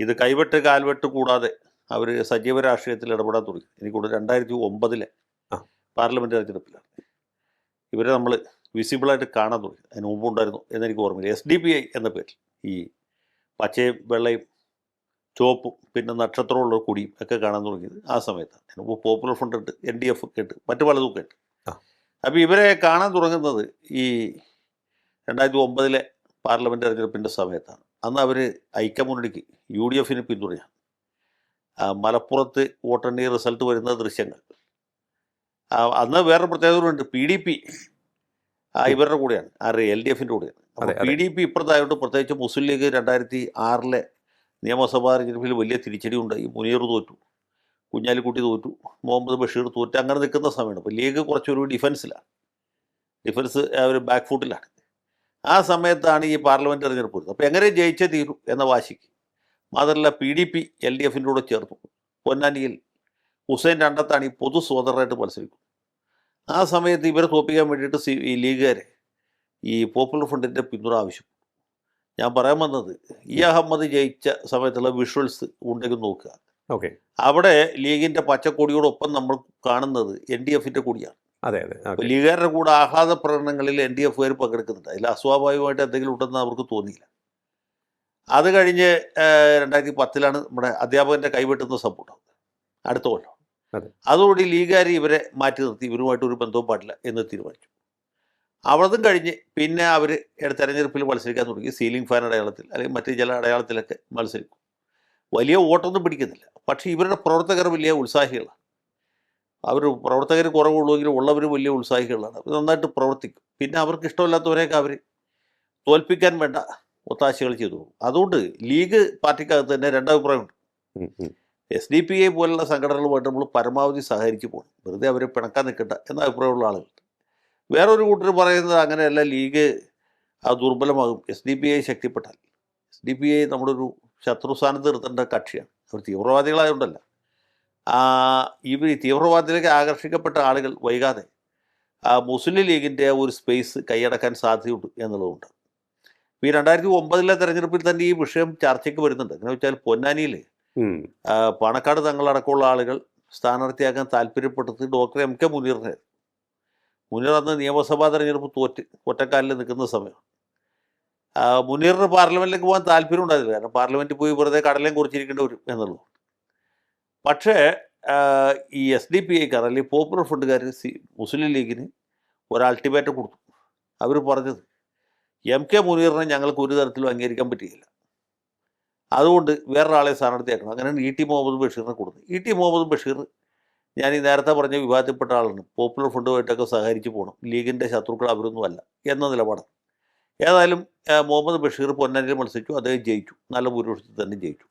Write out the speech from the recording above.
ഇത് കൈവെട്ട് കാൽവെട്ട് കൂടാതെ അവർ സജീവ രാഷ്ട്രീയത്തിൽ ഇടപെടാൻ തുടങ്ങി. എനിക്കൂടെ 2009 പാർലമെൻറ്റ് തെരഞ്ഞെടുപ്പിലാണ് ഇവരെ നമ്മൾ വിസിബിളായിട്ട് കാണാൻ തുടങ്ങി. അതിന് മുമ്പുണ്ടായിരുന്നു എന്നെനിക്ക് ഓർമ്മയില്ല. SDPI എന്ന പേരിൽ ഈ പച്ചയും വെള്ളയും ചുവപ്പും പിന്നെ നക്ഷത്രമുള്ള കൊടിയും ഒക്കെ കാണാൻ തുടങ്ങിയത് ആ സമയത്താണ്. അതിനുമ്പോൾ പോപ്പുലർ ഫ്രണ്ട് ഉണ്ട്, NDF ഒക്കെ ഉണ്ട്, മറ്റു പലതൊക്കെ ഉണ്ട്. അപ്പോൾ ഇവരെ കാണാൻ തുടങ്ങുന്നത് ഈ 2009 പാർലമെൻറ്റ് തെരഞ്ഞെടുപ്പിൻ്റെ സമയത്താണ്. അന്ന് അവർ ഐക്യമുന്നണിക്ക് UDF പിന്തുണയാണ്. മലപ്പുറത്ത് വോട്ടെണ്ണി റിസൾട്ട് വരുന്ന ദൃശ്യങ്ങൾ അന്ന് വേറെ പ്രത്യേകതകളുണ്ട്. PDP ഇവരുടെ കൂടെയാണ്, LDF കൂടെയാണ്. അപ്പോൾ PDP ഇപ്പുറത്തായതുകൊണ്ട് പ്രത്യേകിച്ച് മുസ്ലിം ലീഗ് 2006 നിയമസഭാ തെരഞ്ഞെടുപ്പിൽ വലിയ തിരിച്ചടി ഉണ്ടായി. മുനീർ തോറ്റു, കുഞ്ഞാലിക്കുട്ടി തോറ്റു, മുഹമ്മദ് ബഷീർ തോറ്റു. അങ്ങനെ നിൽക്കുന്ന സമയമാണ്. അപ്പോൾ ലീഗ് കുറച്ചൊരു ഡിഫൻസിലാണ്, ഒരു ബാക്ക് ഫുട്ടിലാണ്. ആ സമയത്താണ് ഈ പാർലമെൻറ്റ് തെരഞ്ഞെടുപ്പ് വരുന്നത്. അപ്പോൾ എങ്ങനെ ജയിച്ചേ തീരൂ എന്ന വാശിക്ക് മാത്രമല്ല PDP LDF കൂടെ ചേർന്നു. പൊന്നാനിയിൽ ഹുസൈൻ രണ്ടത്താണ് ഈ പൊതു സ്വതന്ത്രമായിട്ട് മത്സരിക്കും. ആ സമയത്ത് ഇവരെ തോൽപ്പിക്കാൻ വേണ്ടിയിട്ട് ഈ ലീഗുകാരെ ഈ പോപ്പുലർ ഫ്രണ്ടിൻ്റെ പിന്തുണ ആവശ്യപ്പെട്ടു. ഞാൻ പറയാൻ വന്നത് അഹമ്മദ് ജയിച്ച സമയത്തുള്ള വിഷ്വൽസ് ഉണ്ടെങ്കിൽ നോക്കുക. അവിടെ ലീഗിൻ്റെ പച്ചക്കൊടിയോടൊപ്പം നമ്മൾ കാണുന്നത് NDF കൊടിയാണ്. ലീഗുകാരുടെ കൂടെ ആഹ്ലാദ പ്രകടനങ്ങളിൽ NDF പങ്കെടുക്കുന്നുണ്ട്. അതിൽ അസ്വാഭാവികമായിട്ട് എന്തെങ്കിലും ഉണ്ടെന്ന് അവർക്ക് തോന്നിയില്ല. അത് കഴിഞ്ഞ് 2010 നമ്മുടെ അധ്യാപകൻ്റെ കൈവെട്ടുന്ന സംഭവം അടുത്ത കൊല്ലം. അതോടുകൂടി ലീഗുകാർ ഇവരെ മാറ്റി നിർത്തി, ഇവരുമായിട്ട് ഒരു ബന്ധവും പാടില്ല എന്ന് തീരുമാനിച്ചു. അവിടത്തും കഴിഞ്ഞ് പിന്നെ അവർ തെരഞ്ഞെടുപ്പിൽ മത്സരിക്കാൻ തുടങ്ങി. സീലിംഗ് ഫാൻ അടയാളത്തിൽ അല്ലെങ്കിൽ മറ്റ് ചില അടയാളത്തിലൊക്കെ മത്സരിക്കും. വലിയ വോട്ടൊന്നും പിടിക്കുന്നില്ല. പക്ഷേ ഇവരുടെ പ്രവർത്തകർ വലിയ ഉത്സാഹികളാണ്. പ്രവർത്തകർ കുറവുള്ളൂവെങ്കിലും ഉള്ളവർ വലിയ ഉത്സാഹികളാണ്. അവർ നന്നായിട്ട് പ്രവർത്തിക്കും. പിന്നെ അവർക്ക് ഇഷ്ടമില്ലാത്തവരെയൊക്കെ അവർ തോൽപ്പിക്കാൻ വേണ്ട ഒത്താശകൾ ചെയ്തു. അതുകൊണ്ട് ലീഗ് പാർട്ടിക്കകത്ത് തന്നെ രണ്ടഭിപ്രായമുണ്ട്. SDPI പോലുള്ള സംഘടനകളുമായിട്ട് നമ്മൾ പരമാവധി സഹകരിച്ച് പോകണം, വെറുതെ അവരെ പിണക്കാൻ നിൽക്കണ്ട എന്ന അഭിപ്രായമുള്ള ആളുകളുണ്ട്. വേറൊരു കൂട്ടർ പറയുന്നത് അങ്ങനെയല്ല, ലീഗ് ദുർബലമാകും SDPI ശക്തിപ്പെട്ടാൽ. SDPI നമ്മുടെ ഒരു ശത്രു സ്ഥാനത്ത് നിർത്തേണ്ട കക്ഷിയാണ്. അവർ തീവ്രവാദികളായതുകൊണ്ടല്ല. ഇവർ തീവ്രവാദത്തിലേക്ക് ആകർഷിക്കപ്പെട്ട ആളുകൾ വൈകാതെ മുസ്ലിം ലീഗിൻ്റെ ഒരു സ്പേസ് കൈയടക്കാൻ സാധ്യതയുണ്ട് എന്നുള്ളതുകൊണ്ട് ഈ 2009 തെരഞ്ഞെടുപ്പിൽ തന്നെ ഈ വിഷയം ചർച്ചയ്ക്ക് വരുന്നുണ്ട്. എങ്ങനെ വെച്ചാൽ പൊന്നാനിയിൽ പാണക്കാട് തങ്ങളടക്കമുള്ള ആളുകൾ സ്ഥാനാർത്ഥിയാക്കാൻ താല്പര്യപ്പെട്ടത് ഡോക്ടർ MK മുനീറിനെ. മുനീർ അന്ന് നിയമസഭാ തെരഞ്ഞെടുപ്പ് തോറ്റ് ഒറ്റക്കാലിൽ നിൽക്കുന്ന സമയം. മുനീറിന് പാർലമെൻറ്റിലേക്ക് പോകാൻ താല്പര്യം ഉണ്ടായിരുന്നില്ല. കാരണം പാർലമെൻറ്റിൽ പോയി വെറുതെ കടലേം കുറിച്ചിരിക്കേണ്ടി വരും എന്നുള്ളത്. പക്ഷേ ഈ SDPIക്കാർ അല്ലെങ്കിൽ പോപ്പുലർ ഫ്രണ്ടുകാർ മുസ്ലിം ലീഗിന് ഒരു അൾട്ടിമേറ്റം കൊടുത്തു. അവർ പറഞ്ഞത് MK മുനീറിനെ ഞങ്ങൾക്ക് ഒരു തരത്തിലും അംഗീകരിക്കാൻ പറ്റുകയില്ല, അതുകൊണ്ട് വേറൊരാളെ സ്ഥാനാർത്ഥിയാക്കണം. അങ്ങനെയാണ് ET മുഹമ്മദ് ബഷീറിനെ കൊടുത്തത്. ET മുഹമ്മദ് ബഷീർ ഞാൻ ഈ നേരത്തെ പറഞ്ഞ വിവാദപ്പെട്ട ആളാണ്. പോപ്പുലർ ഫ്രണ്ടുമായിട്ടൊക്കെ സഹകരിച്ച് പോകണം, ലീഗിൻ്റെ ശത്രുക്കൾ അവരൊന്നും അല്ല എന്ന നിലപാടാണ്. ഏതായാലും മുഹമ്മദ് ബഷീർ പൊന്നാനിയിൽ മത്സരിച്ചു, അദ്ദേഹം ജയിച്ചു, നല്ല ഭൂരിപക്ഷത്തിൽ തന്നെ ജയിച്ചു.